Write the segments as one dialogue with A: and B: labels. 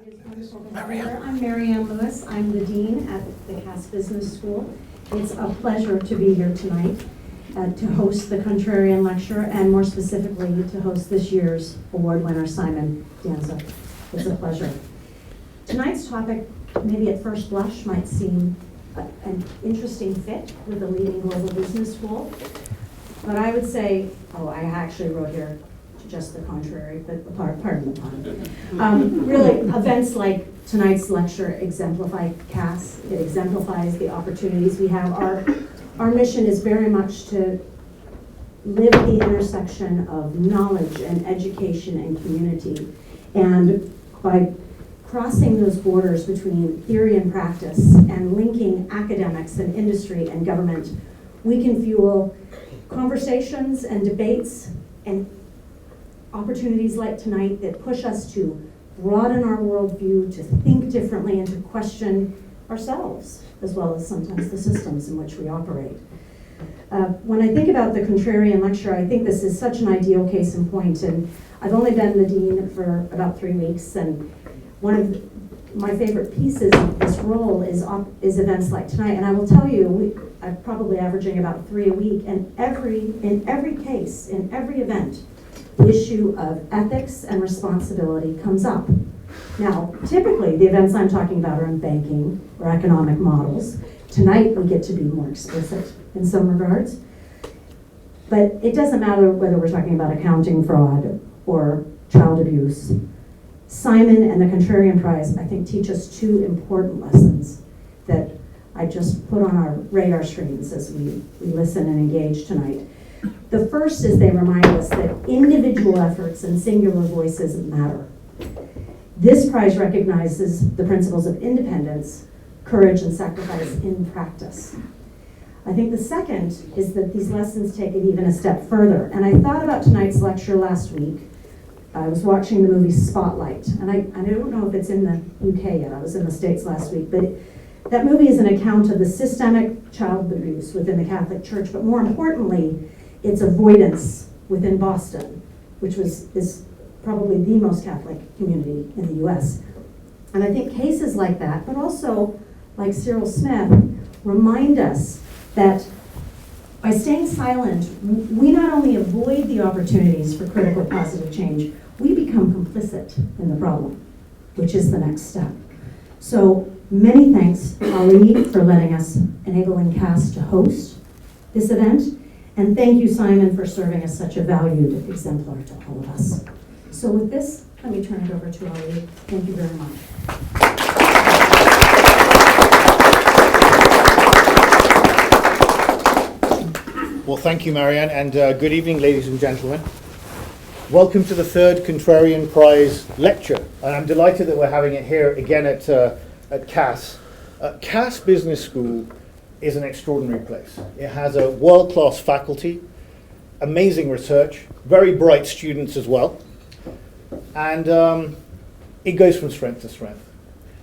A: It is wonderful to have you here. I'm Marianne Lewis. I'm the Dean at the Cass Business School. It's a pleasure to be here tonight to host the Contrarian Lecture and more specifically to host this year's award winner, Simon Danczuk. It's a pleasure. Tonight's topic, maybe at first blush, might seem an interesting fit with a leading global business school. But I would say, I actually wrote here just the contrary, but pardon the pun. Really, events like tonight's lecture exemplify Cass. It exemplifies the opportunities we have. Our mission is very much to live the intersection of knowledge and education and community. And by crossing those borders between theory and practice and linking academics and industry and government, we can fuel conversations and debates and opportunities like tonight that push us to broaden our worldview, to think differently, and to question ourselves, as well as sometimes the systems in which we operate. When I think about the Contrarian Lecture, I think this is such an ideal case in point, and I've only been the Dean for about 3 weeks, and one of my favorite pieces of this role is events like tonight, and I will tell you, I'm probably averaging about 3 a week, and in every case, in every event, the issue of ethics and responsibility comes up. Now, typically, the events I'm talking about are in banking or economic models. Tonight, we get to be more explicit in some regards. But it doesn't matter whether we're talking about accounting fraud or child abuse. Simon and the Contrarian Prize, I think, teach us 2 important lessons that I just put on our radar screens as we listen and engage tonight. The first is they remind us that individual efforts and singular voices matter. This prize recognizes the principles of independence, courage, and sacrifice in practice. I think the second is that these lessons take it even a step further. And I thought about tonight's lecture last week. I was watching the movie Spotlight, and I don't know if it's in the UK yet. I was in the States last week, but that movie is an account of the systemic child abuse within the Catholic Church, but more importantly, its avoidance within Boston, which is probably the most Catholic community in the US. And I think cases like that, but also like Cyril Smith, remind us that by staying silent, we not only avoid the opportunities for critical positive change, we become complicit in the problem, which is the next step. So many thanks, Ali, for letting us, enabling Cass to host this event. And thank you, Simon, for serving as such a valued exemplar to all of us. So with this, let me turn it over to Ali. Thank you very much.
B: Well, thank you, Marianne, and good evening, ladies and gentlemen. Welcome to the 3rd Contrarian Prize lecture. And I'm delighted that we're having it here again at Cass. Cass Business School is an extraordinary place. It has a world-class faculty, amazing research, very bright students as well, and it goes from strength to strength.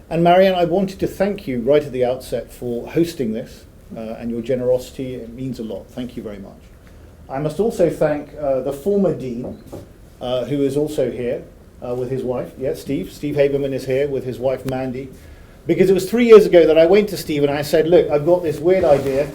B: And Marianne, I wanted to thank you right at the outset for hosting this and your generosity. It means a lot. Thank you very much. I must also thank the former dean, who is also here with his wife. Yeah, Steve Haberman is here with his wife Mandy. Because it was 3 years ago that I went to Steve and I said, look, I've got this weird idea.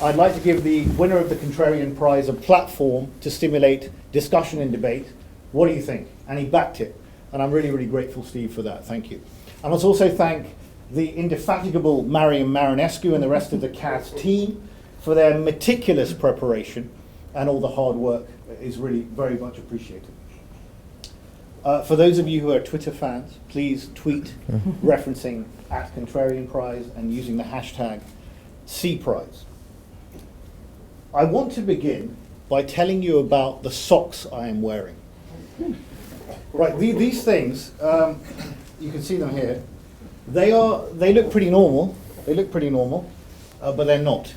B: I'd like to give the winner of the Contrarian Prize a platform to stimulate discussion and debate. What do you think? And he backed it. And I'm really, really grateful, Steve, for that. Thank you. I must also thank the indefatigable Marian Marinescu and the rest of the Cass team for their meticulous preparation, and all the hard work is really very much appreciated. For those of you who are Twitter fans, please tweet referencing @Contrarian Prize and using the hashtag #CPrize. I want to begin by telling you about the socks I am wearing. Right, these things, you can see them here. They look pretty normal. But they're not.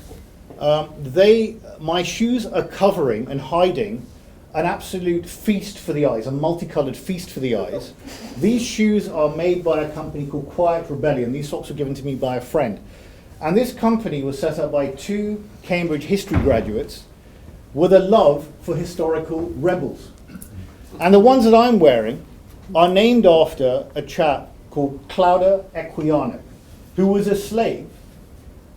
B: My shoes are covering and hiding an absolute feast for the eyes, a multicolored feast for the eyes. These shoes are made by a company called Quiet Rebellion. These socks were given to me by a friend. And this company was set up by 2 Cambridge history graduates with a love for historical rebels. And the ones that I'm wearing are named after a chap called Claudio Equiano, who was a slave,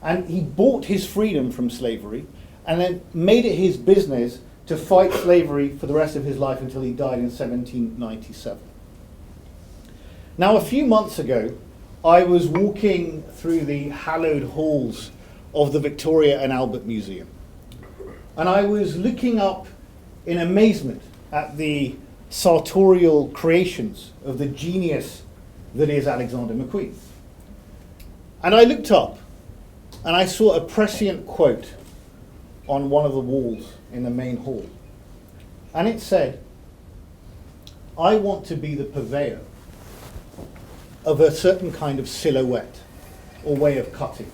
B: and he bought his freedom from slavery and then made it his business to fight slavery for the rest of his life until he died in 1797. Now, a few months ago, I was walking through the hallowed halls of the Victoria and Albert Museum, and I was looking up in amazement at the sartorial creations of the genius that is Alexander McQueen. And I looked up and I saw a prescient quote on one of the walls in the main hall. And it said, "I want to be the purveyor of a certain kind of silhouette or way of cutting,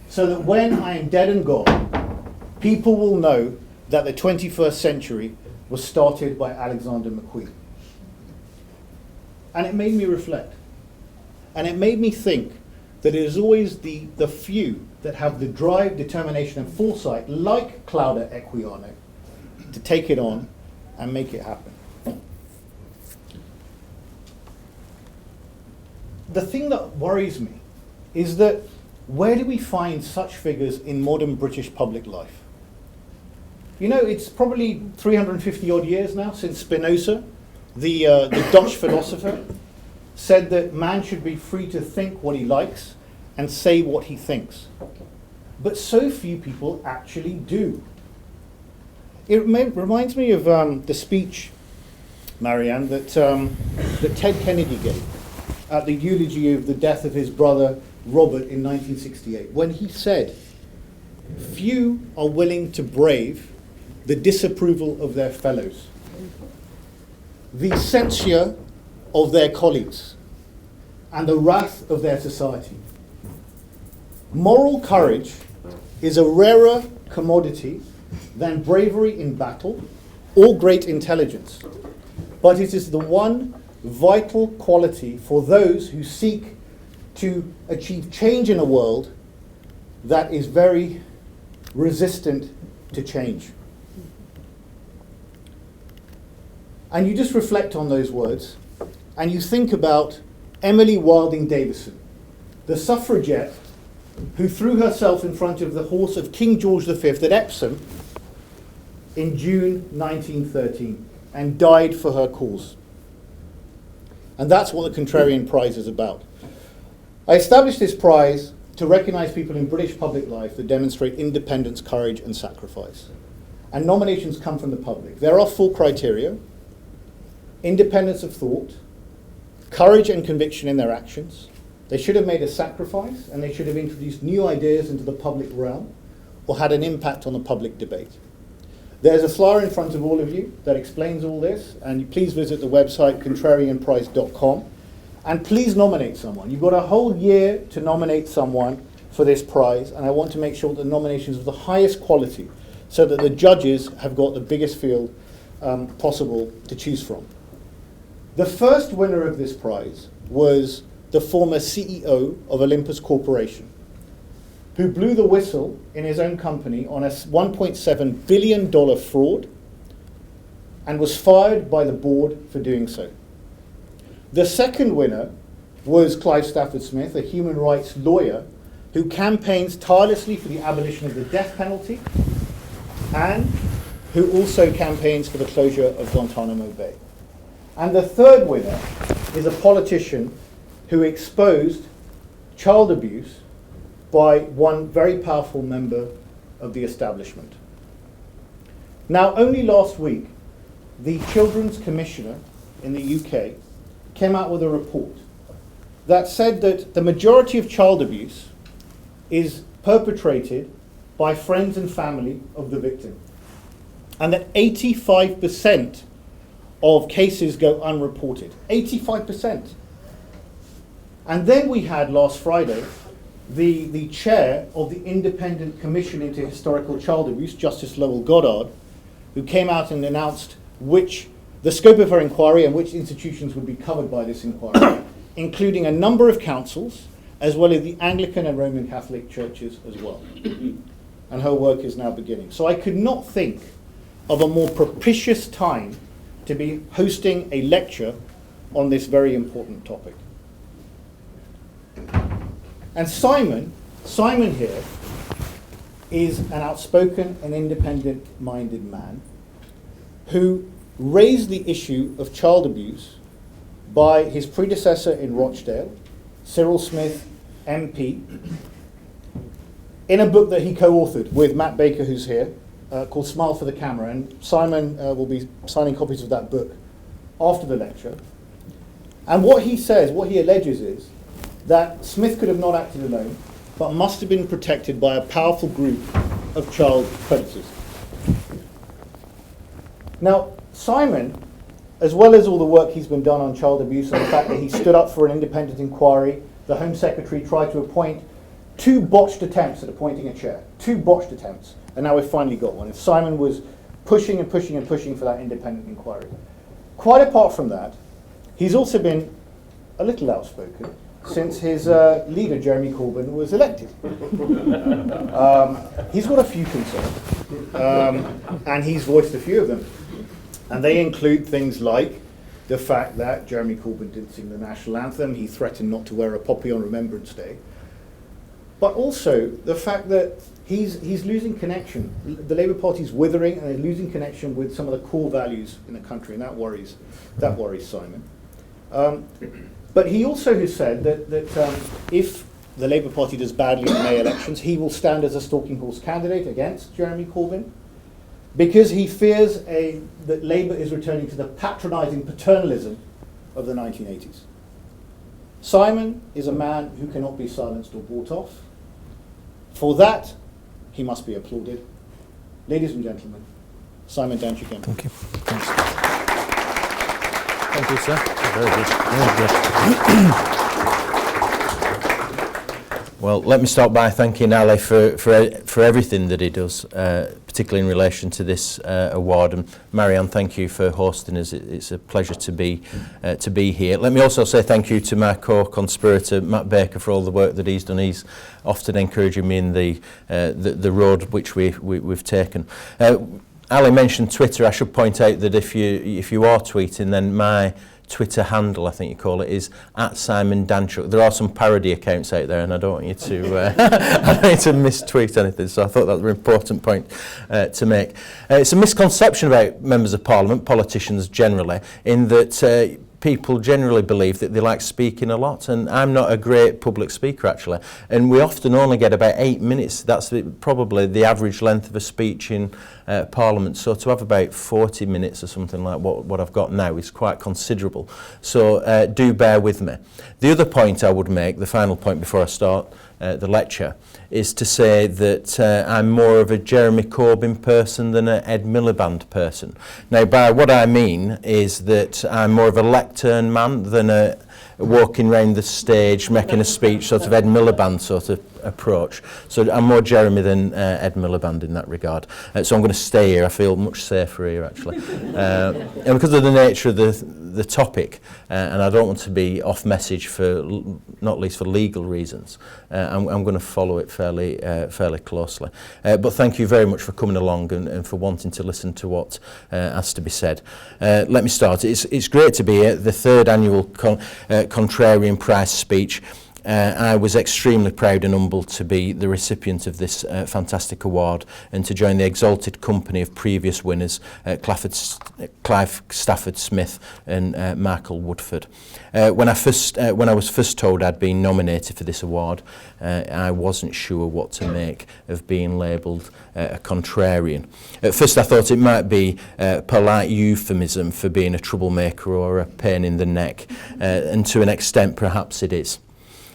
B: so that when I am dead and gone, people will know that the 21st century was started by Alexander McQueen." And it made me reflect. And it made me think that it is always the few that have the drive, determination, and foresight, like Claudio Equiano, to take it on and make it happen. The thing that worries me is that where do we find such figures in modern British public life? You know, it's probably 350 odd years now since Spinoza, the Dutch philosopher, said that man should be free to think what he likes and say what he thinks. But so few people actually do. It reminds me of the speech, Marianne, that Ted Kennedy gave at the eulogy of the death of his brother Robert in 1968, when he said, "Few are willing to brave the disapproval of their fellows, the censure of their colleagues, and the wrath of their society. Moral courage is a rarer commodity than bravery in battle or great intelligence, but it is the one vital quality for those who seek to achieve change in a world that is very resistant to change." And you just reflect on those words, and you think about Emily Wilding Davison, the suffragette who threw herself in front of the horse of King George V at Epsom in June 1913 and died for her cause. And that's what the Contrarian Prize is about. I established this prize to recognise people in British public life that demonstrate independence, courage, and sacrifice. And nominations come from the public. There are 4 criteria: independence of thought, courage and conviction in their actions. They should have made a sacrifice, and they should have introduced new ideas into the public realm or had an impact on the public debate. There's a flyer in front of all of you that explains all this, and please visit the website contrarianprize.com, and please nominate someone. You've got a whole year to nominate someone for this prize, and I want to make sure that the nominations are of the highest quality so that the judges have got the biggest field possible to choose from. The first winner of this prize was the former CEO of Olympus Corporation, who blew the whistle in his own company on a $1.7 billion fraud and was fired by the board for doing so. The second winner was Clive Stafford Smith, a human rights lawyer who campaigns tirelessly for the abolition of the death penalty and who also campaigns for the closure of Guantanamo Bay. And the third winner is a politician who exposed child abuse by one very powerful member of the establishment. Now, only last week, the Children's Commissioner in the UK came out with a report that said that the majority of child abuse is perpetrated by friends and family of the victim, and that 85% of cases go unreported. 85%. And then we had last Friday the chair of the Independent Commission into Historical Child Abuse, Justice Lowell Goddard, who came out and announced the scope of her inquiry and which institutions would be covered by this inquiry, including a number of councils, as well as the Anglican and Roman Catholic churches as well. And her work is now beginning. So I could not think of a more propitious time to be hosting a lecture on this very important topic. And Simon here is an outspoken and independent-minded man who raised the issue of child abuse by his predecessor in Rochdale, Cyril Smith MP, in a book that he co-authored with Matt Baker, who's here, called Smile for the Camera. And Simon will be signing copies of that book after the lecture. And what he says, what he alleges is that Smith could have not acted alone, but must have been protected by a powerful group of child predators. Now, Simon, as well as all the work he's been done on child abuse and the fact that he stood up for an independent inquiry, the Home Secretary tried to appoint 2 botched attempts at appointing a chair. 2 botched attempts. And now we've finally got one. If Simon was pushing and pushing and pushing for that independent inquiry. Quite apart from that, he's also been a little outspoken since his leader, Jeremy Corbyn, was elected. He's got a few concerns, and he's voiced a few of them. And they include things like the fact that Jeremy Corbyn didn't sing the national anthem, he threatened not to wear a poppy on Remembrance Day, but also the fact that he's losing connection. The Labour Party's withering, and they're losing connection with some of the core values in the country, and that worries Simon. But he also has said that if the Labour Party does badly in the May elections, he will stand as a stalking horse candidate against Jeremy Corbyn, because he fears that Labour is returning to the patronising paternalism of the 1980s. Simon is a man who cannot be silenced or bought off. For that, he must be applauded. Ladies and gentlemen, Simon Danczuk MP.
C: Thank you. Thanks. Thank you, sir. Very good. Very good. Well, let me start by thanking Ali for everything that he does, particularly in relation to this award. And Marianne, thank you for hosting us. It's a pleasure to be here. Let me also say thank you to my co-conspirator Matt Baker for all the work that he's done. He's often encouraging me in the road which we've taken. Ali mentioned Twitter. I should point out that if you are tweeting, then my Twitter handle, I think you call it, is @SimonDanczuk. There are some parody accounts out there, and I don't want you to I don't want you to mistweet anything. So I thought that was an important point to make. It's a misconception about members of Parliament, politicians generally, in that people generally believe that they like speaking a lot, and I'm not a great public speaker actually, and we often only get about 8 minutes. That's probably the average length of a speech in Parliament, so to have about 40 minutes or something like what I've got now is quite considerable, so do bear with me. The other point I would make, the final point before I start the lecture, is to say that I'm more of a Jeremy Corbyn person than an Ed Miliband person. Now, by what I mean is that I'm more of a lectern man than a walking around the stage making a speech sort of Ed Miliband sort of approach. So I'm more Jeremy than Ed Miliband in that regard. So I'm going to stay here. I feel much safer here actually. And because of the nature of the topic, and I don't want to be off message for, not least for legal reasons, I'm going to follow it fairly closely. But thank you very much for coming along and for wanting to listen to what has to be said. Let me start. It's great to be here, the 3rd annual Contrarian Prize speech. I was extremely proud and humbled to be the recipient of this fantastic award and to join the exalted company of previous winners, Clive Stafford Smith and Michael Woodford. When I was first told I'd been nominated for this award, I wasn't sure what to make of being labelled a contrarian. At first I thought it might be a polite euphemism for being a troublemaker or a pain in the neck, and to an extent perhaps it is.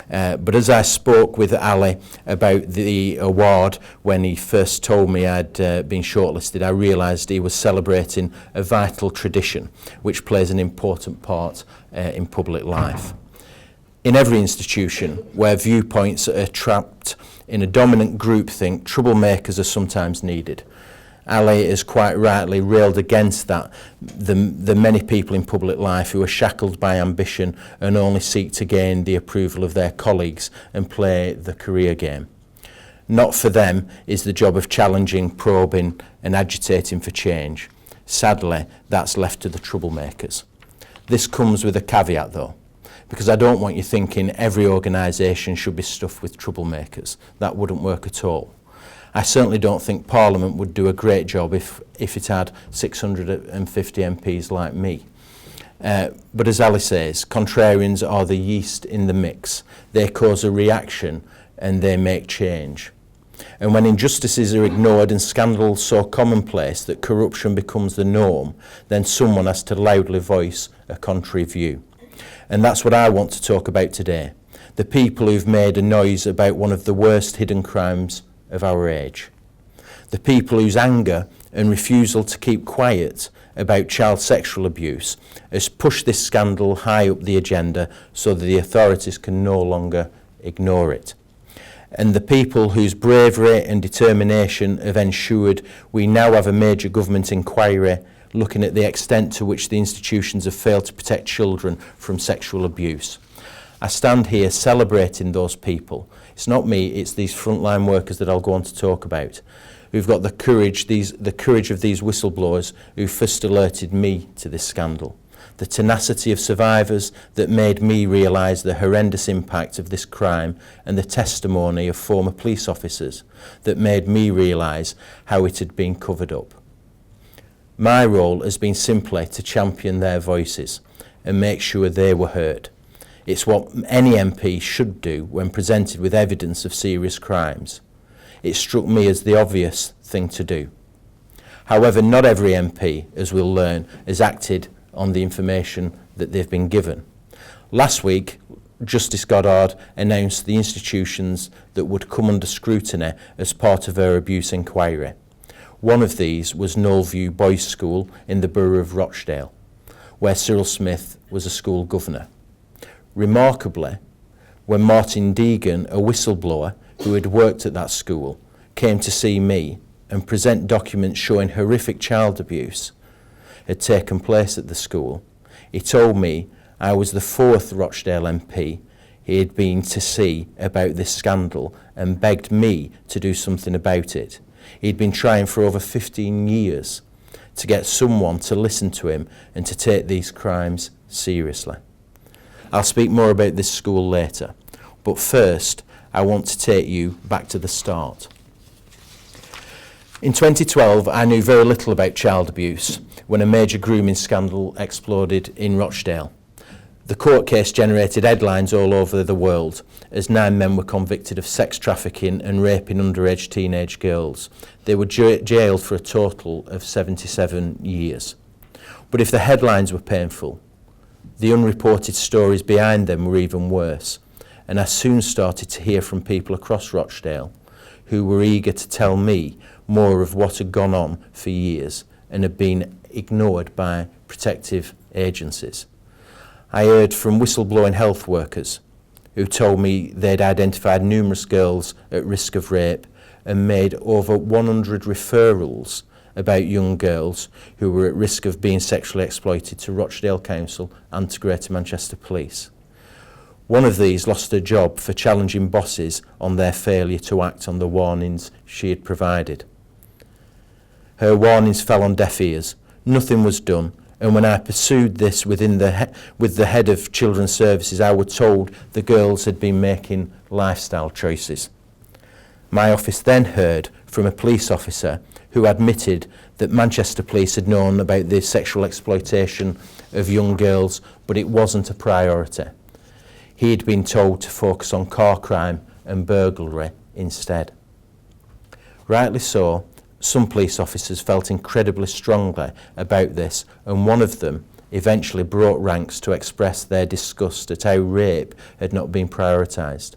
C: But as I spoke with Ali about the award when he first told me I'd been shortlisted, I realised he was celebrating a vital tradition which plays an important part in public life. In every institution where viewpoints are trapped in a dominant groupthink, troublemakers are sometimes needed. Ali has quite rightly railed against that, the many people in public life who are shackled by ambition and only seek to gain the approval of their colleagues and play the career game. Not for them is the job of challenging, probing and agitating for change. Sadly, that's left to the troublemakers. This comes with a caveat though, because I don't want you thinking every organisation should be stuffed with troublemakers. That wouldn't work at all. I certainly don't think Parliament would do a great job if it had 650 MPs like me. But as Ali says, contrarians are the yeast in the mix. They cause a reaction and they make change. And when injustices are ignored and scandals so commonplace that corruption becomes the norm, then someone has to loudly voice a contrary view. And that's what I want to talk about today. The people who've made a noise about one of the worst hidden crimes of our age. The people whose anger and refusal to keep quiet about child sexual abuse has pushed this scandal high up the agenda so that the authorities can no longer ignore it. And the people whose bravery and determination have ensured we now have a major government inquiry looking at the extent to which the institutions have failed to protect children from sexual abuse. I stand here celebrating those people. It's not me, it's these frontline workers that I'll go on to talk about, who've got the courage of these whistleblowers who first alerted me to this scandal. The tenacity of survivors that made me realise the horrendous impact of this crime, and the testimony of former police officers that made me realise how it had been covered up. My role has been simply to champion their voices and make sure they were heard. It's what any MP should do when presented with evidence of serious crimes. It struck me as the obvious thing to do. However, not every MP, as we'll learn, has acted on the information that they've been given. Last week, Justice Goddard announced the institutions that would come under scrutiny as part of her abuse inquiry. One of these was Knollview Boys' School in the borough of Rochdale, where Cyril Smith was a school governor. Remarkably, when Martin Deegan, a whistleblower who had worked at that school, came to see me and present documents showing horrific child abuse had taken place at the school, he told me I was the fourth Rochdale MP he had been to see about this scandal and begged me to do something about it. He'd been trying for over 15 years to get someone to listen to him and to take these crimes seriously. I'll speak more about this school later, but first I want to take you back to the start. In 2012, I knew very little about child abuse when a major grooming scandal exploded in Rochdale. The court case generated headlines all over the world as 9 men were convicted of sex trafficking and raping underage teenage girls. They were jailed for a total of 77 years. But if the headlines were painful, the unreported stories behind them were even worse. And I soon started to hear from people across Rochdale who were eager to tell me more of what had gone on for years and had been ignored by protective agencies. I heard from whistleblowing health workers who told me they'd identified numerous girls at risk of rape and made over 100 referrals about young girls who were at risk of being sexually exploited to Rochdale Council and to Greater Manchester Police. One of these lost her job for challenging bosses on their failure to act on the warnings she had provided. Her warnings fell on deaf ears. Nothing was done, and when I pursued this with the head of Children's Services, I was told the girls had been making lifestyle choices. My office then heard from a police officer who admitted that Manchester Police had known about the sexual exploitation of young girls, but it wasn't a priority. He had been told to focus on car crime and burglary instead. Rightly so, some police officers felt incredibly strongly about this, and one of them eventually broke ranks to express their disgust at how rape had not been prioritised.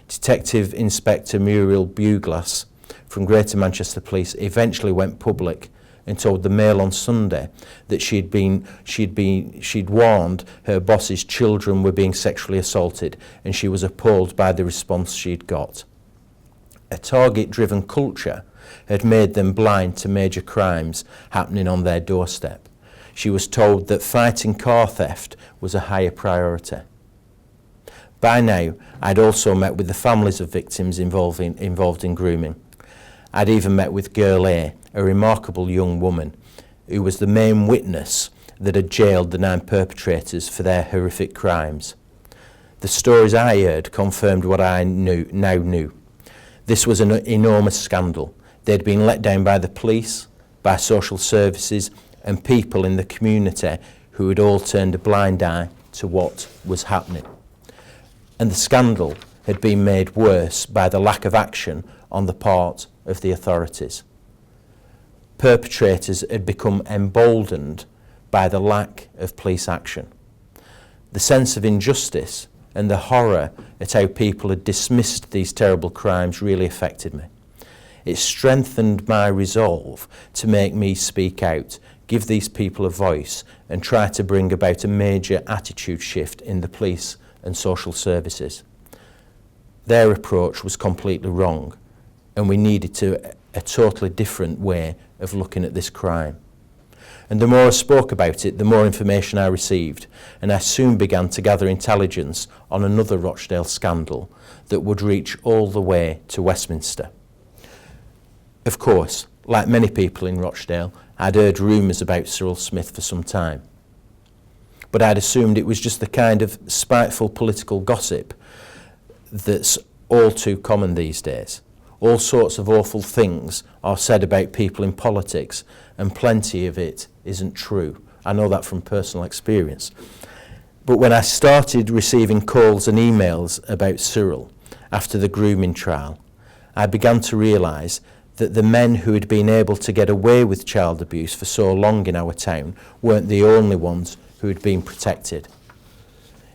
C: Detective Inspector Muriel Buglass from Greater Manchester Police eventually went public and told the Mail on Sunday that she'd warned her boss's children were being sexually assaulted, and she was appalled by the response she'd got. A target-driven culture had made them blind to major crimes happening on their doorstep. She was told that fighting car theft was a higher priority. By now, I'd also met with the families of victims involved in grooming. I'd even met with Girl A, a remarkable young woman, who was the main witness that had jailed the 9 perpetrators for their horrific crimes. The stories I heard confirmed what I now knew. This was an enormous scandal. They'd been let down by the police, by social services, and people in the community who had all turned a blind eye to what was happening. And the scandal had been made worse by the lack of action on the part of the authorities. Perpetrators had become emboldened by the lack of police action. The sense of injustice and the horror at how people had dismissed these terrible crimes really affected me. It strengthened my resolve to make me speak out, give these people a voice, and try to bring about a major attitude shift in the police and social services. Their approach was completely wrong, and we needed a totally different way of looking at this crime. And the more I spoke about it, the more information I received, and I soon began to gather intelligence on another Rochdale scandal that would reach all the way to Westminster. Of course, like many people in Rochdale, I'd heard rumours about Cyril Smith for some time. But I'd assumed it was just the kind of spiteful political gossip that's all too common these days. All sorts of awful things are said about people in politics, and plenty of it isn't true. I know that from personal experience. But when I started receiving calls and emails about Cyril after the grooming trial, I began to realise that the men who had been able to get away with child abuse for so long in our town weren't the only ones who had been protected.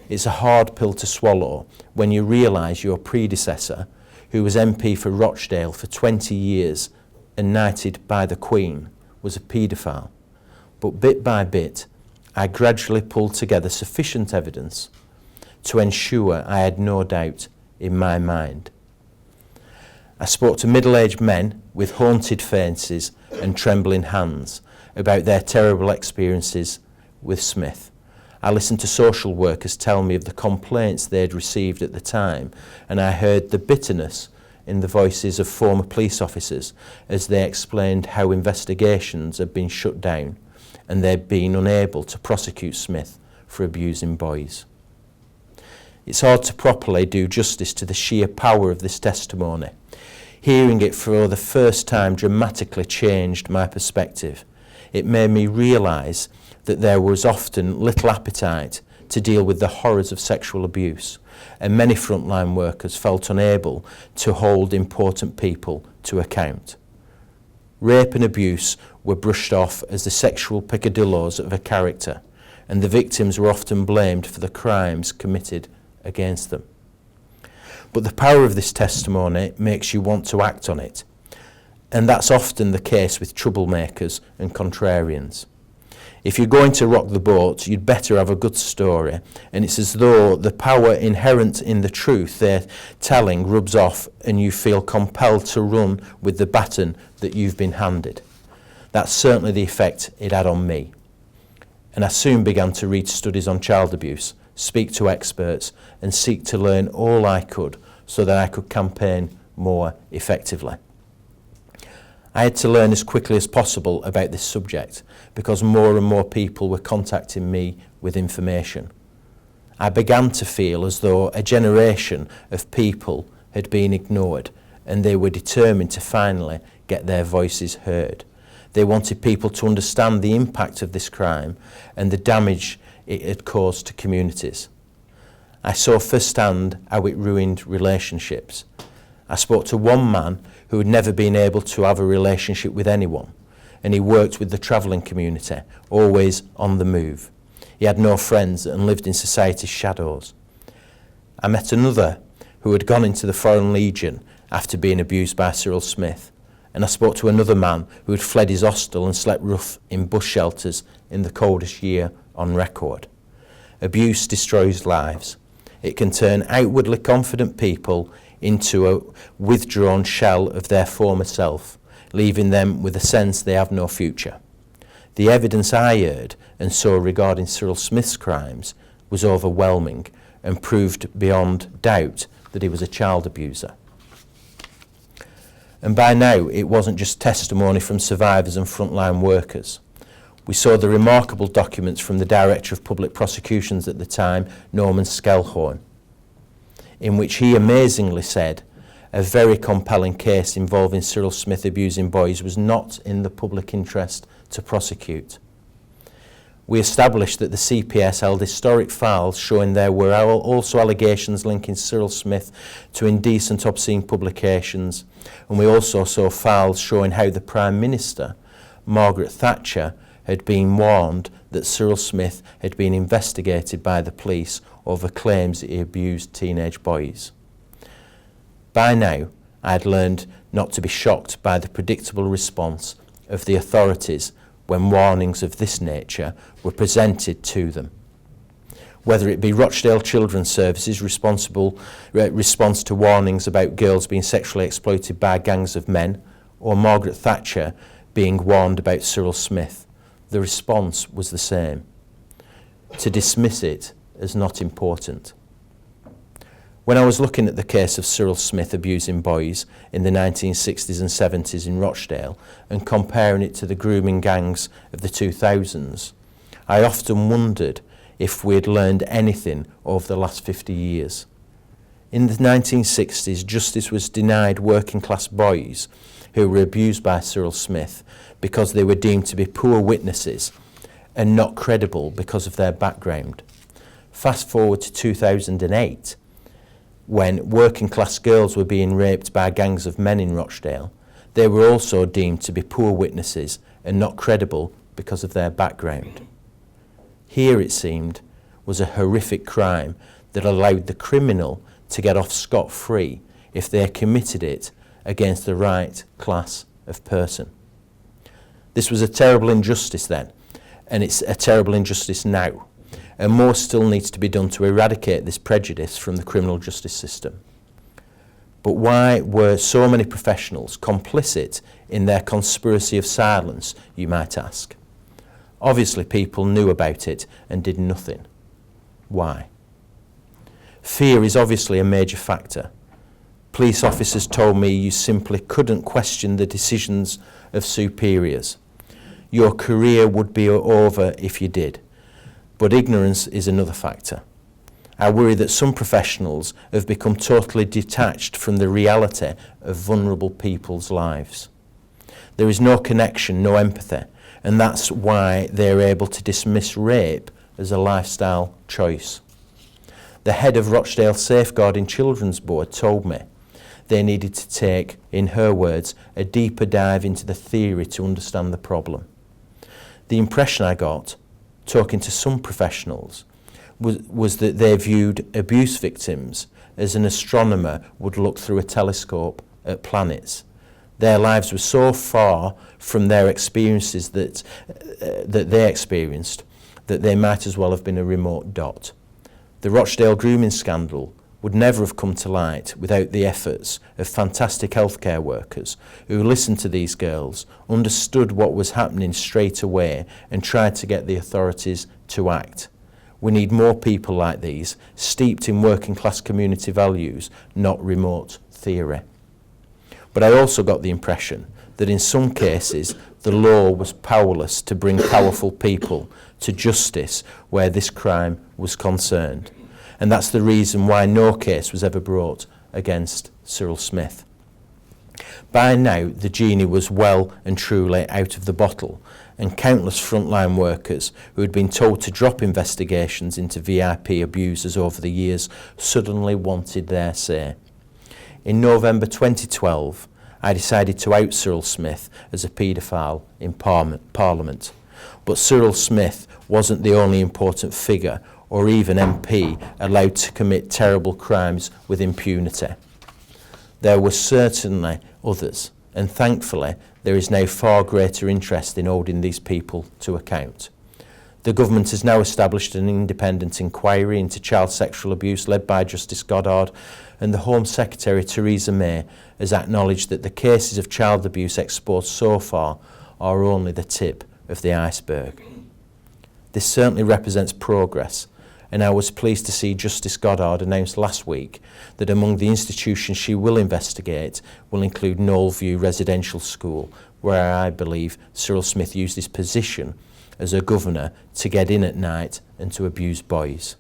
C: It's a hard pill to swallow when you realise your predecessor, who was MP for Rochdale for 20 years and knighted by the Queen, was a paedophile. But bit by bit, I gradually pulled together sufficient evidence to ensure I had no doubt in my mind. I spoke to middle-aged men with haunted faces and trembling hands about their terrible experiences with Smith. I listened to social workers tell me of the complaints they'd received at the time, and I heard the bitterness in the voices of former police officers as they explained how investigations had been shut down and they'd been unable to prosecute Smith for abusing boys. It's hard to properly do justice to the sheer power of this testimony. Hearing it for the first time dramatically changed my perspective. It made me realise that there was often little appetite to deal with the horrors of sexual abuse, and many frontline workers felt unable to hold important people to account. Rape and abuse were brushed off as the sexual peccadillos of a character, and the victims were often blamed for the crimes committed against them. But the power of this testimony makes you want to act on it, and that's often the case with troublemakers and contrarians. If you're going to rock the boat, you'd better have a good story, and it's as though the power inherent in the truth they're telling rubs off and you feel compelled to run with the baton that you've been handed. That's certainly the effect it had on me. And I soon began to read studies on child abuse, speak to experts, and seek to learn all I could so that I could campaign more effectively. I had to learn as quickly as possible about this subject because more and more people were contacting me with information. I began to feel as though a generation of people had been ignored and they were determined to finally get their voices heard. They wanted people to understand the impact of this crime and the damage it had caused to communities. I saw firsthand how it ruined relationships. I spoke to one man who had never been able to have a relationship with anyone, and he worked with the travelling community, always on the move. He had no friends and lived in society's shadows. I met another who had gone into the Foreign Legion after being abused by Cyril Smith, and I spoke to another man who had fled his hostel and slept rough in bush shelters in the coldest year on record. Abuse destroys lives. It can turn outwardly confident people into a withdrawn shell of their former self, leaving them with a sense they have no future. The evidence I heard and saw regarding Cyril Smith's crimes was overwhelming and proved beyond doubt that he was a child abuser. And by now, it wasn't just testimony from survivors and frontline workers. We saw the remarkable documents from the Director of Public Prosecutions at the time, Norman Skelhorn. in which he amazingly said a very compelling case involving Cyril Smith abusing boys was not in the public interest to prosecute. We established that the CPS held historic files showing there were also allegations linking Cyril Smith to indecent, obscene publications, and we also saw files showing how the Prime Minister, Margaret Thatcher, had been warned that Cyril Smith had been investigated by the police over claims that he abused teenage boys. By now, I had learned not to be shocked by the predictable response of the authorities when warnings of this nature were presented to them. Whether it be Rochdale Children's Services' response to warnings about girls being sexually exploited by gangs of men, or Margaret Thatcher being warned about Cyril Smith, the response was the same: to dismiss it as not important. When I was looking at the case of Cyril Smith abusing boys in the 1960s and 70s in Rochdale and comparing it to the grooming gangs of the 2000s, I often wondered if we had learned anything over the last 50 years. In the 1960s, justice was denied working class boys who were abused by Cyril Smith because they were deemed to be poor witnesses and not credible because of their background. Fast forward to 2008, when working class girls were being raped by gangs of men in Rochdale, they were also deemed to be poor witnesses and not credible because of their background. Here, it seemed, was a horrific crime that allowed the criminal to get off scot-free if they committed it against the right class of person. This was a terrible injustice then, and it's a terrible injustice now. And more still needs to be done to eradicate this prejudice from the criminal justice system. But why were so many professionals complicit in their conspiracy of silence, you might ask? Obviously, people knew about it and did nothing. Why? Fear is obviously a major factor. Police officers told me you simply couldn't question the decisions of superiors. Your career would be over if you did. But ignorance is another factor. I worry that some professionals have become totally detached from the reality of vulnerable people's lives. There is no connection, no empathy, and that's why they're able to dismiss rape as a lifestyle choice. The head of Rochdale Safeguarding Children's Board told me they needed to take, in her words, a deeper dive into the theory to understand the problem. The impression I got, talking to some professionals, was that they viewed abuse victims as an astronomer would look through a telescope at planets. Their lives were so far from their experiences that they experienced that they might as well have been a remote dot. The Rochdale grooming scandal would never have come to light without the efforts of fantastic healthcare workers who listened to these girls, understood what was happening straight away, and tried to get the authorities to act. We need more people like these, steeped in working class community values, not remote theory. But I also got the impression that in some cases the law was powerless to bring powerful people to justice where this crime was concerned. And that's the reason why no case was ever brought against Cyril Smith. By now, the genie was well and truly out of the bottle, and countless frontline workers who had been told to drop investigations into VIP abusers over the years suddenly wanted their say. In November 2012, I decided to out Cyril Smith as a paedophile in Parliament. But Cyril Smith wasn't the only important figure or even MP allowed to commit terrible crimes with impunity. There were certainly others, and thankfully there is now far greater interest in holding these people to account. The government has now established an independent inquiry into child sexual abuse led by Justice Goddard, and the Home Secretary Theresa May has acknowledged that the cases of child abuse exposed so far are only the tip of the iceberg. This certainly represents progress, and I was pleased to see Justice Goddard announce last week that among the institutions she will investigate will include Knowlview Residential School, where I believe Cyril Smith used his position as a governor to get in at night and to abuse boys.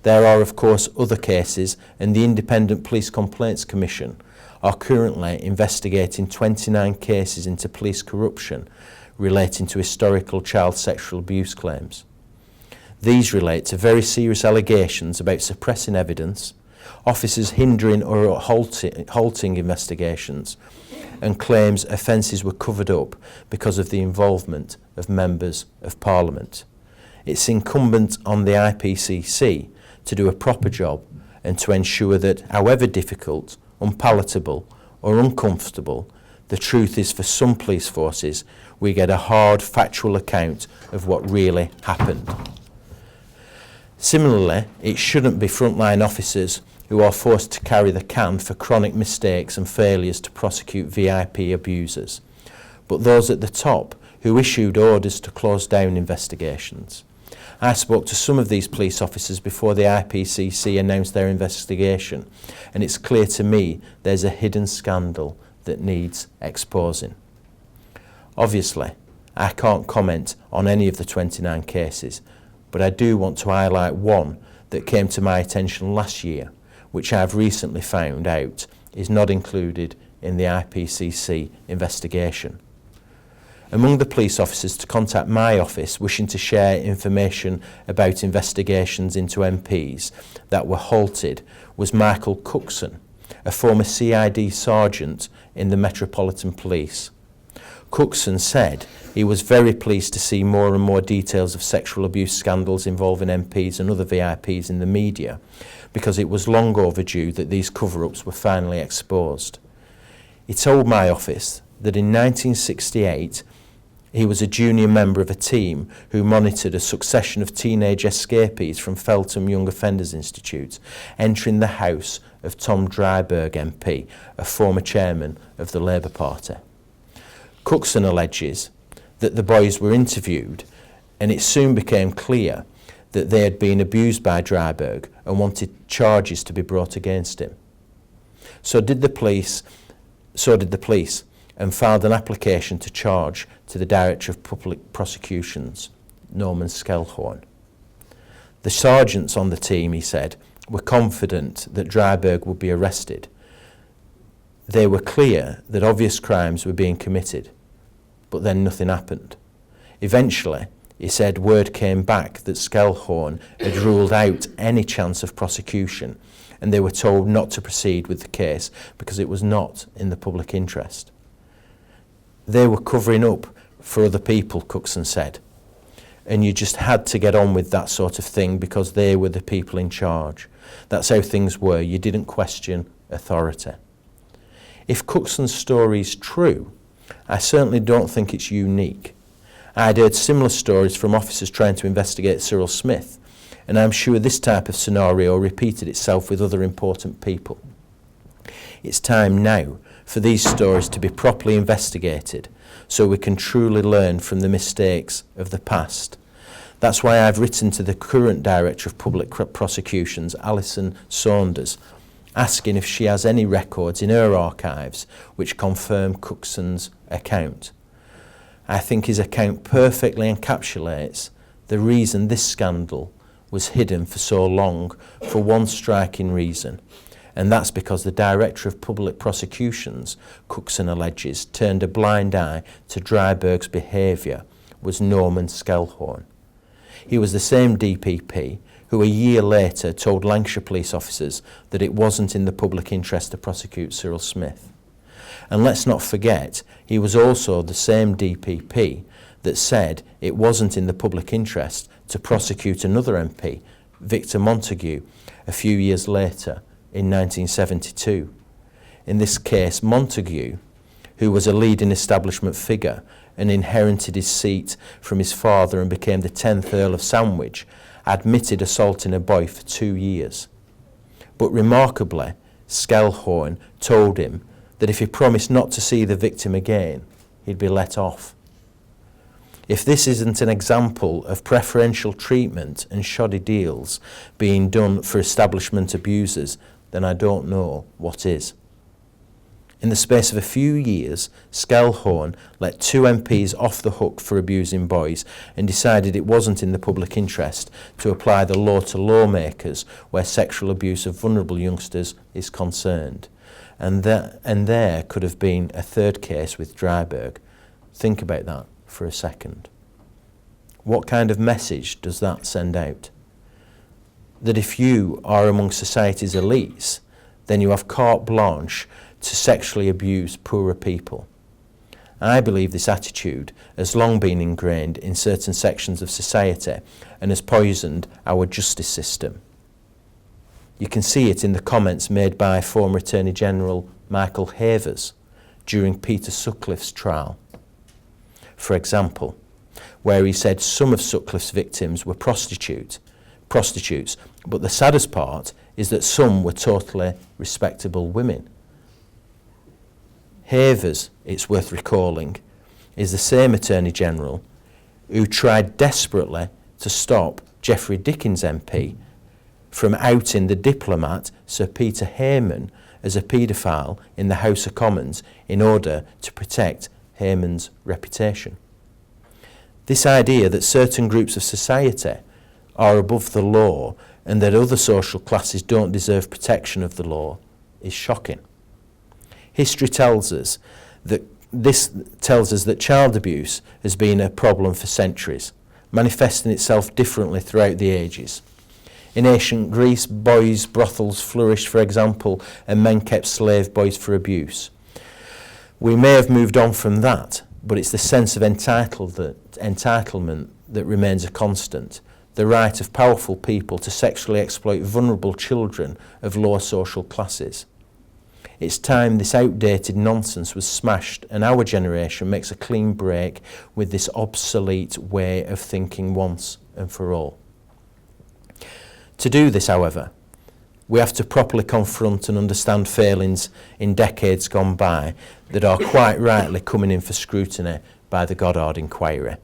C: There are, of course, other cases, and the Independent Police Complaints Commission are currently investigating 29 cases into police corruption relating to historical child sexual abuse claims. These relate to very serious allegations about suppressing evidence, officers hindering or halting investigations, and claims offences were covered up because of the involvement of members of Parliament. It's incumbent on the IPCC to do a proper job and to ensure that, however difficult, unpalatable or uncomfortable the truth is for some police forces, we get a hard, factual account of what really happened. Similarly, it shouldn't be frontline officers who are forced to carry the can for chronic mistakes and failures to prosecute VIP abusers, but those at the top who issued orders to close down investigations. I spoke to some of these police officers before the IPCC announced their investigation, and it's clear to me there's a hidden scandal that needs exposing. Obviously, I can't comment on any of the 29 cases, but I do want to highlight one that came to my attention last year, which I've recently found out is not included in the IPCC investigation. Among the police officers to contact my office wishing to share information about investigations into MPs that were halted was Michael Cookson, a former CID sergeant in the Metropolitan Police. Cookson said he was very pleased to see more and more details of sexual abuse scandals involving MPs and other VIPs in the media, because it was long overdue that these cover-ups were finally exposed. He told my office that in 1968 he was a junior member of a team who monitored a succession of teenage escapees from Feltham Young Offenders Institute entering the house of Tom Dryburgh MP, a former chairman of the Labour Party. Cookson alleges that the boys were interviewed, and it soon became clear that they had been abused by Dryburgh and wanted charges to be brought against him. So did the police, and filed an application to charge to the Director of Public Prosecutions, Norman Skelhorn. The sergeants on the team, he said, were confident that Dryburgh would be arrested. They were clear that obvious crimes were being committed, but then nothing happened. Eventually, he said word came back that Skelhorn had ruled out any chance of prosecution, and they were told not to proceed with the case because it was not in the public interest. They were covering up for other people, Cookson said, and you just had to get on with that sort of thing because they were the people in charge. That's how things were. You didn't question authority. If Cookson's story is true, I certainly don't think it's unique. I'd heard similar stories from officers trying to investigate Cyril Smith, and I'm sure this type of scenario repeated itself with other important people. It's time now for these stories to be properly investigated so we can truly learn from the mistakes of the past. That's why I've written to the current Director of Public Prosecutions, Alison Saunders, asking if she has any records in her archives which confirm Cookson's account. I think his account perfectly encapsulates the reason this scandal was hidden for so long, for one striking reason, and that's because the Director of Public Prosecutions, Cookson alleges, turned a blind eye to Dryburgh's behaviour was Norman Skelhorn. He was the same DPP who a year later told Lancashire police officers that it wasn't in the public interest to prosecute Cyril Smith. And let's not forget, he was also the same DPP that said it wasn't in the public interest to prosecute another MP, Victor Montague, a few years later in 1972. In this case, Montague, who was a leading establishment figure and inherited his seat from his father and became the 10th Earl of Sandwich, admitted assaulting a boy for 2 years. But remarkably, Skelhorn told him that if he promised not to see the victim again, he'd be let off. If this isn't an example of preferential treatment and shoddy deals being done for establishment abusers, then I don't know what is. In the space of a few years, Skelhorn let 2 MPs off the hook for abusing boys and decided it wasn't in the public interest to apply the law to lawmakers where sexual abuse of vulnerable youngsters is concerned. And there could have been a third case with Dryburgh. Think about that for a second. What kind of message does that send out? That if you are among society's elites, then you have carte blanche to sexually abuse poorer people. I believe this attitude has long been ingrained in certain sections of society and has poisoned our justice system. You can see it in the comments made by former Attorney General Michael Havers during Peter Sutcliffe's trial. For example, where he said some of Sutcliffe's victims were prostitutes, but the saddest part is that some were totally respectable women. Havers, it's worth recalling, is the same Attorney General who tried desperately to stop Geoffrey Dickens MP from outing the diplomat Sir Peter Hayman as a paedophile in the House of Commons in order to protect Hayman's reputation. This idea that certain groups of society are above the law and that other social classes don't deserve protection of the law is shocking. History tells us that child abuse has been a problem for centuries, manifesting itself differently throughout the ages. In ancient Greece, boys' brothels flourished, for example, and men kept slave boys for abuse. We may have moved on from that, but it's the sense of entitlement that remains a constant, the right of powerful people to sexually exploit vulnerable children of lower social classes. It's time this outdated nonsense was smashed and our generation makes a clean break with this obsolete way of thinking once and for all. To do this, however, we have to properly confront and understand failings in decades gone by that are quite rightly coming in for scrutiny by the Goddard inquiry.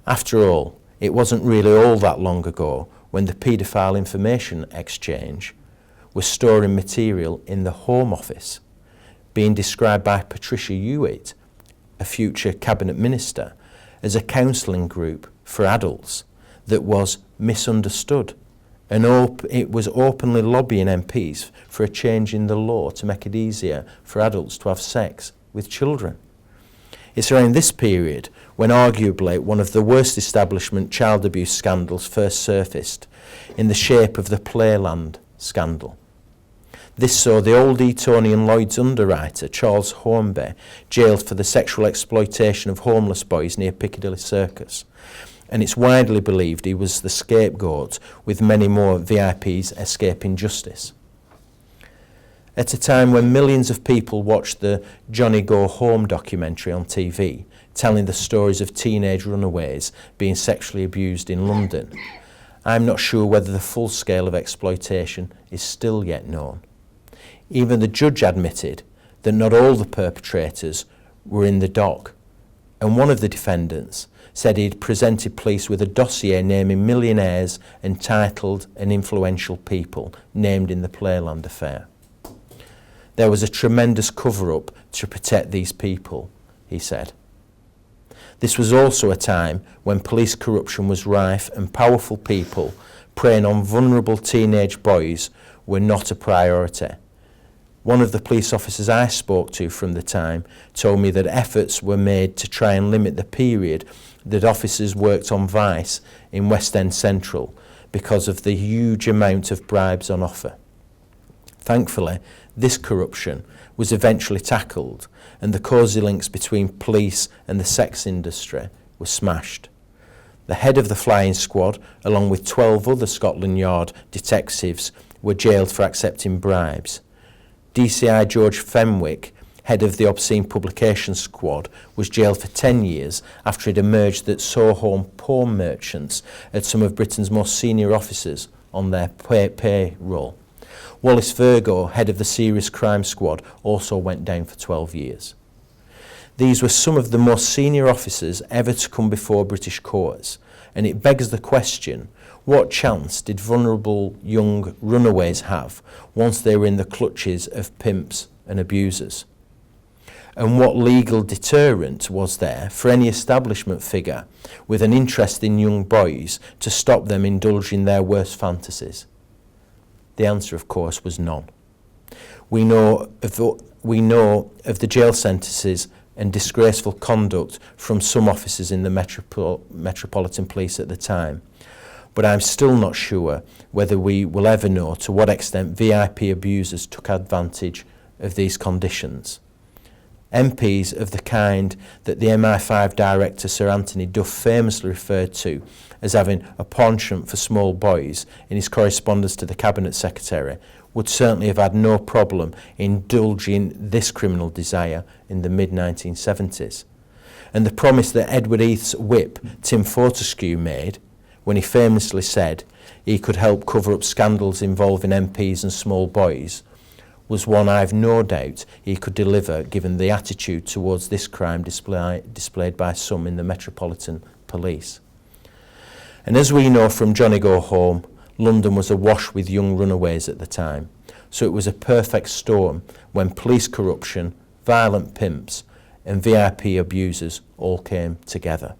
C: After all, it wasn't really all that long ago when the Paedophile Information Exchange was storing material in the Home Office, being described by Patricia Hewitt, a future cabinet minister, as a counselling group for adults that was misunderstood, and it was openly lobbying MPs for a change in the law to make it easier for adults to have sex with children. It's around this period when arguably one of the worst establishment child abuse scandals first surfaced, in the shape of the Playland scandal. This saw the old Etonian Lloyd's underwriter, Charles Hornby, jailed for the sexual exploitation of homeless boys near Piccadilly Circus. And it's widely believed he was the scapegoat, with many more VIPs escaping justice. At a time when millions of people watched the Johnny Go Home documentary on TV, telling the stories of teenage runaways being sexually abused in London, I'm not sure whether the full scale of exploitation is still yet known. Even the judge admitted that not all the perpetrators were in the dock, and one of the defendants said he'd presented police with a dossier naming millionaires, entitled and influential people named in the Playland affair. There was a tremendous cover-up to protect these people, he said. This was also a time when police corruption was rife and powerful people preying on vulnerable teenage boys were not a priority. One of the police officers I spoke to from the time told me that efforts were made to try and limit the period that officers worked on Vice in West End Central because of the huge amount of bribes on offer. Thankfully, this corruption was eventually tackled and the cosy links between police and the sex industry were smashed. The head of the flying squad, along with 12 other Scotland Yard detectives, were jailed for accepting bribes. DCI George Fenwick, head of the Obscene Publications Squad, was jailed for 10 years after it emerged that Soho porn merchants had some of Britain's most senior officers on their payroll. Wallace Virgo, head of the Serious Crime Squad, also went down for 12 years. These were some of the most senior officers ever to come before British courts, and it begs the question, what chance did vulnerable young runaways have once they were in the clutches of pimps and abusers? And what legal deterrent was there for any establishment figure with an interest in young boys to stop them indulging their worst fantasies? The answer, of course, was none. We know of the jail sentences and disgraceful conduct from some officers in the Metropolitan Police at the time, but I'm still not sure whether we will ever know to what extent VIP abusers took advantage of these conditions. MPs of the kind that the MI5 director Sir Anthony Duff famously referred to as having a penchant for small boys in his correspondence to the Cabinet Secretary would certainly have had no problem indulging this criminal desire in the mid-1970s. And the promise that Edward Heath's whip, Tim Fortescue, made when he famously said he could help cover up scandals involving MPs and small boys was one I've no doubt he could deliver given the attitude towards this crime displayed by some in the Metropolitan Police. And as we know from Johnny Go Home, London was awash with young runaways at the time, so it was a perfect storm when police corruption, violent pimps and VIP abusers all came together.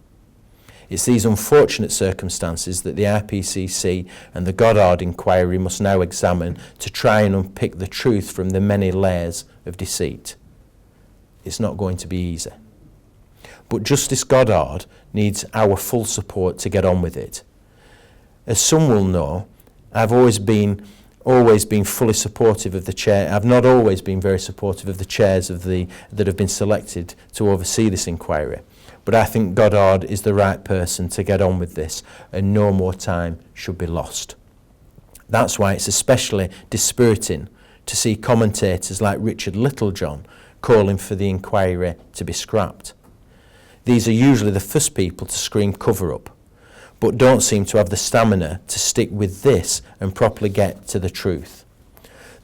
C: It's these unfortunate circumstances that the IPCC and the Goddard inquiry must now examine to try and unpick the truth from the many layers of deceit. It's not going to be easy. But Justice Goddard needs our full support to get on with it. As some will know, I've always been fully supportive of the chair. I've not always been very supportive of the chairs that have been selected to oversee this inquiry. But I think Goddard is the right person to get on with this, and no more time should be lost. That's why it's especially dispiriting to see commentators like Richard Littlejohn calling for the inquiry to be scrapped. These are usually the first people to scream cover up, but don't seem to have the stamina to stick with this and properly get to the truth.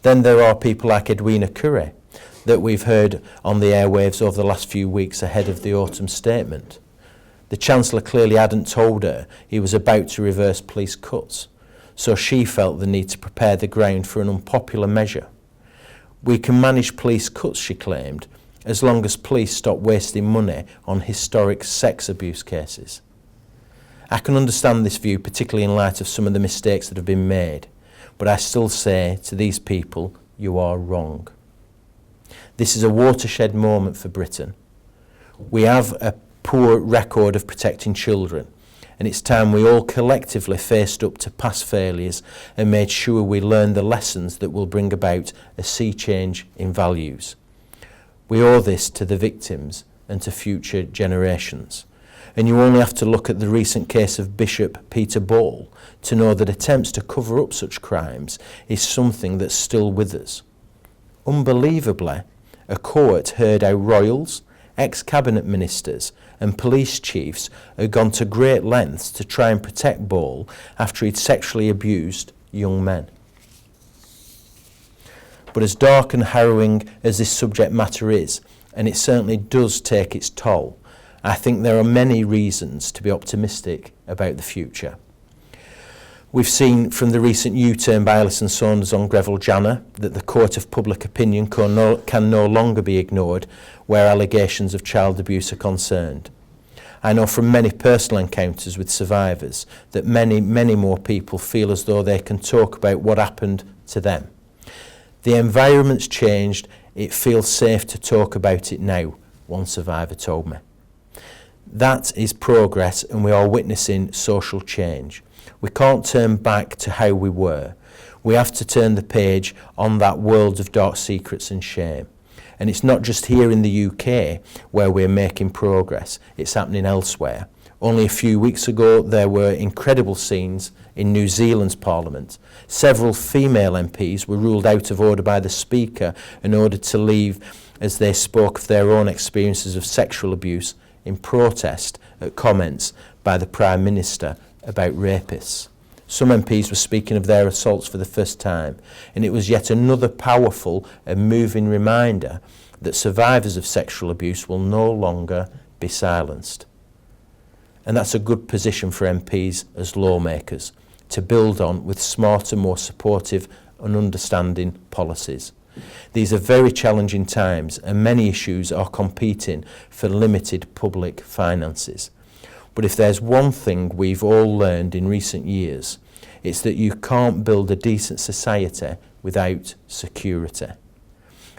C: Then there are people like Edwina Currie that we've heard on the airwaves over the last few weeks ahead of the autumn statement. The Chancellor clearly hadn't told her he was about to reverse police cuts, so she felt the need to prepare the ground for an unpopular measure. We can manage police cuts, she claimed, as long as police stop wasting money on historic sex abuse cases. I can understand this view, particularly in light of some of the mistakes that have been made, but I still say to these people, you are wrong. This is a watershed moment for Britain. We have a poor record of protecting children, and it's time we all collectively faced up to past failures and made sure we learn the lessons that will bring about a sea change in values. We owe this to the victims and to future generations. And you only have to look at the recent case of Bishop Peter Ball to know that attempts to cover up such crimes is something that's still with us. Unbelievably, a court heard how royals, ex-cabinet ministers and police chiefs had gone to great lengths to try and protect Ball after he'd sexually abused young men. But as dark and harrowing as this subject matter is, and it certainly does take its toll, I think there are many reasons to be optimistic about the future. We've seen from the recent U-turn by Alison Saunders on Greville Janner that the court of public opinion can no longer be ignored where allegations of child abuse are concerned. I know from many personal encounters with survivors that many more people feel as though they can talk about what happened to them. The environment's changed, it feels safe to talk about it now, one survivor told me. That is progress, and we are witnessing social change. We can't turn back to how we were. We have to turn the page on that world of dark secrets and shame. And it's not just here in the UK where we're making progress, it's happening elsewhere. Only a few weeks ago there were incredible scenes in New Zealand's Parliament. Several female MPs were ruled out of order by the Speaker in order to leave as they spoke of their own experiences of sexual abuse in protest at comments by the Prime Minister about rapists. Some MPs were speaking of their assaults for the first time, and it was yet another powerful and moving reminder that survivors of sexual abuse will no longer be silenced. And that's a good position for MPs as lawmakers to build on with smarter, more supportive and understanding policies. These are very challenging times, and many issues are competing for limited public finances. But if there's one thing we've all learned in recent years, it's that you can't build a decent society without security.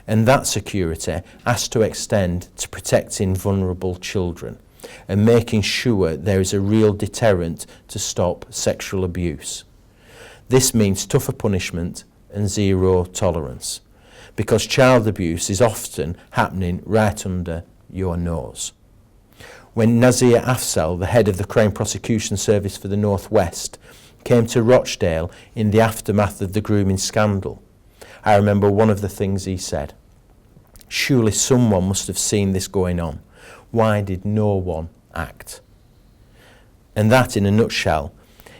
C: And that security has to extend to protecting vulnerable children and making sure there is a real deterrent to stop sexual abuse. This means tougher punishment and zero tolerance, because child abuse is often happening right under your nose. When Nazir Afzal, the head of the Crown Prosecution Service for the North West, came to Rochdale in the aftermath of the grooming scandal, I remember one of the things he said: "Surely someone must have seen this going on. Why did no one act?" And that, in a nutshell,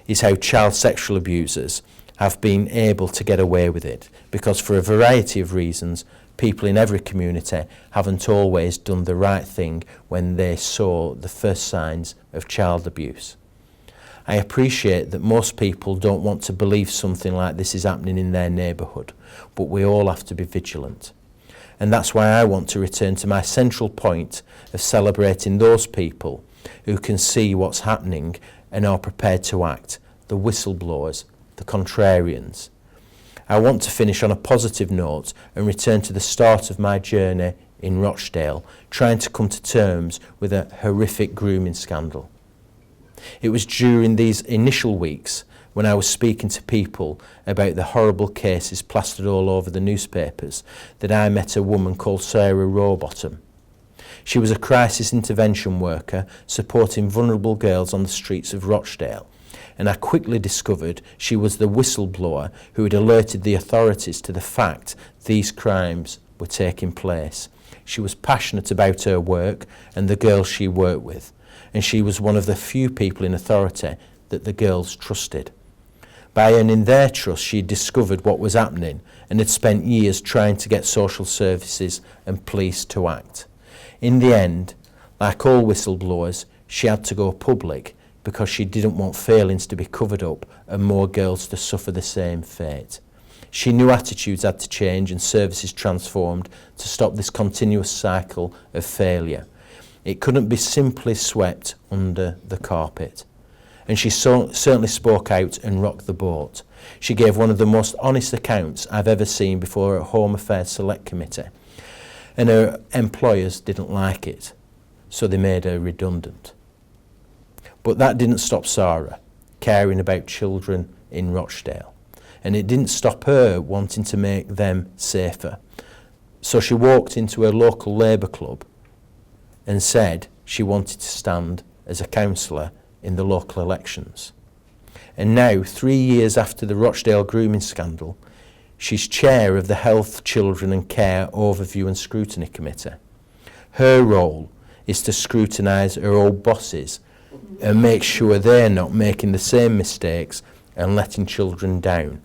C: is how child sexual abusers have been able to get away with it, because for a variety of reasons, people in every community haven't always done the right thing when they saw the first signs of child abuse. I appreciate that most people don't want to believe something like this is happening in their neighbourhood, but we all have to be vigilant. And that's why I want to return to my central point of celebrating those people who can see what's happening and are prepared to act, the whistleblowers, the contrarians. I want to finish on a positive note and return to the start of my journey in Rochdale, trying to come to terms with a horrific grooming scandal. It was during these initial weeks, when I was speaking to people about the horrible cases plastered all over the newspapers, that I met a woman called Sarah Rowbottom. She was a crisis intervention worker supporting vulnerable girls on the streets of Rochdale, and I quickly discovered she was the whistleblower who had alerted the authorities to the fact these crimes were taking place. She was passionate about her work and the girls she worked with, and she was one of the few people in authority that the girls trusted. By earning their trust, she had discovered what was happening and had spent years trying to get social services and police to act. In the end, like all whistleblowers, she had to go public because she didn't want failings to be covered up and more girls to suffer the same fate. She knew attitudes had to change and services transformed to stop this continuous cycle of failure. It couldn't be simply swept under the carpet. And she certainly spoke out and rocked the boat. She gave one of the most honest accounts I've ever seen before a Home Affairs Select Committee. And her employers didn't like it, so they made her redundant. But that didn't stop Sarah caring about children in Rochdale. And it didn't stop her wanting to make them safer. So she walked into her local Labour club and said she wanted to stand as a councillor in the local elections. And now, 3 years after the Rochdale grooming scandal, she's chair of the Health, Children and Care Overview and Scrutiny Committee. Her role is to scrutinise her old bosses and make sure they're not making the same mistakes and letting children down.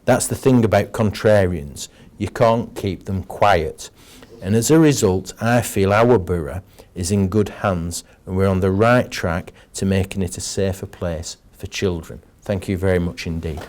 C: That's the thing about contrarians. You can't keep them quiet. And as a result, I feel our borough is in good hands and we're on the right track to making it a safer place for children. Thank you very much indeed.